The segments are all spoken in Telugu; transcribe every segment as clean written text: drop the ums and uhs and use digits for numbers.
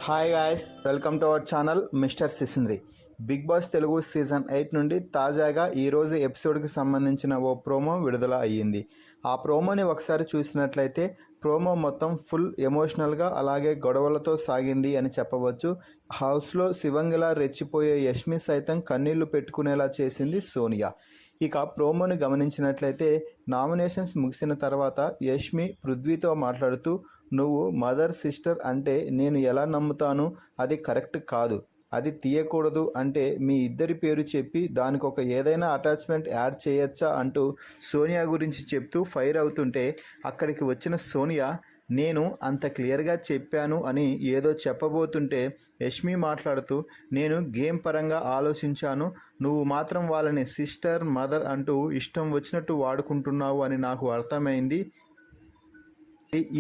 Hi guys, welcome to our channel mister Sisindri. Bigg Boss Telugu season 8 నుండి తాజాగా ఈరోజు ఎపిసోడ్కి సంబంధించిన ఓ ప్రోమో విడుదల అయ్యింది. ఆ ప్రోమోని ఒకసారి చూసినట్లయితే ప్రోమో మొత్తం ఫుల్ ఎమోషనల్గా అలాగే గొడవలతో సాగింది అని చెప్పవచ్చు. హౌస్లో శివంగిలా రెచ్చిపోయే యష్మి సైతం కన్నీళ్లు పెట్టుకునేలా చేసింది సోనియా. ఇక ప్రోమోని గమనించినట్లయితే నామినేషన్స్ ముగిసిన తర్వాత యష్మి పృథ్వీతో మాట్లాడుతూ, నువ్వు మదర్ సిస్టర్ అంటే నేను ఎలా నమ్ముతాను, అది కరెక్ట్ కాదు, అది తీయకూడదు అంటే మీ ఇద్దరి పేరు చెప్పి దానికి ఒక ఏదైనా అటాచ్మెంట్ యాడ్ చేయొచ్చా అంటూ సోనియా గురించి చెప్తూ ఫైర్ అవుతుంటే అక్కడికి వచ్చిన సోనియా నేను అంత క్లియర్గా చెప్పాను అని ఏదో చెప్పబోతుంటే యష్మి మాట్లాడుతూ, నేను గేమ్ పరంగా ఆలోచించాను, నువ్వు మాత్రం వాళ్ళని సిస్టర్ మదర్ అంటూ ఇష్టం వచ్చినట్టు వాడుకుంటున్నావు అని నాకు అర్థమైంది,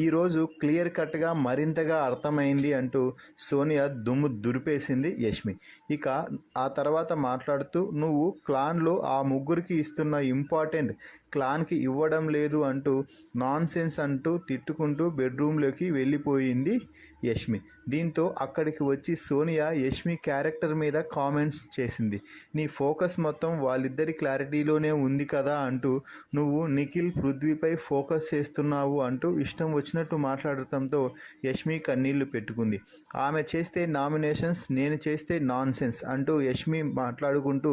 ఈరోజు క్లియర్ కట్గా మరింతగా అర్థమైంది అంటూ సోనియా దుమ్ము దురిపేసింది యష్మి. ఇక ఆ తర్వాత మాట్లాడుతూ, నువ్వు క్లాన్లో ఆ ముగ్గురికి ఇస్తున్న ఇంపార్టెంట్ క్లాన్కి ఇవ్వడం లేదు అంటూ నాన్ సెన్స్ అంటూ తిట్టుకుంటూ బెడ్రూమ్లోకి వెళ్ళిపోయింది యష్మి. దీంతో అక్కడికి వచ్చి సోనియా యష్మి క్యారెక్టర్ మీద కామెంట్స్ చేసింది. నీ ఫోకస్ మొత్తం వాళ్ళిద్దరి క్లారిటీలోనే ఉంది కదా అంటూ నువ్వు నిఖిల్ పృథ్వీపై ఫోకస్ చేస్తున్నావు అంటూ ఇష్టం వచ్చినట్టు మాట్లాడటంతో యష్మి కన్నీళ్లు పెట్టుకుంది. ఆమె చేస్తే నామినేషన్స్, నేను చేస్తే నాన్ సెన్స్ అంటూ యష్మి మాట్లాడుకుంటూ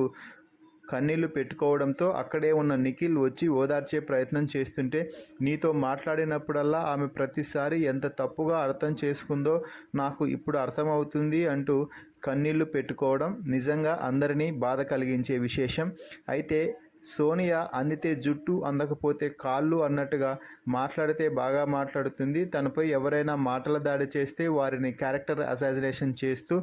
కన్నీళ్లు పెట్టుకోవడంతో అక్కడే ఉన్న నిఖిల్ వచ్చి ఓదార్చే ప్రయత్నం చేస్తుంటే, నీతో మాట్లాడినప్పుడల్లా ఆమె ప్రతిసారి ఎంత తప్పుగా అర్థం చేసుకుందో నాకు ఇప్పుడు అర్థమవుతుంది అంటూ కన్నీళ్లు పెట్టుకోవడం నిజంగా అందరినీ బాధ కలిగించే విశేషం. అయితే సోనియా అందితే జుట్టు అందకపోతే కాళ్ళు అన్నట్టుగా మాట్లాడితే బాగా మాట్లాడుతుంది. తనపై ఎవరైనా మాటల దాడి చేస్తే వారిని క్యారెక్టర్ అసాసినేషన్ చేస్తూ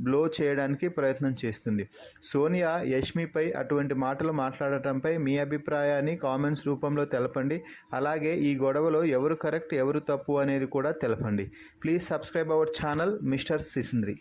బ్లో చేయడానికి ప్రయత్నం చేస్తుంది. సోనియా యష్మిపై అటువంటి మాటలు మాట్లాడటంపై మీ అభిప్రాయాన్ని కామెంట్స్ రూపంలో తెలపండి. అలాగే ఈ గొడవలో ఎవరు కరెక్ట్ ఎవరు తప్పు అనేది కూడా తెలపండి. Please subscribe our channel mister సిసింద్రి.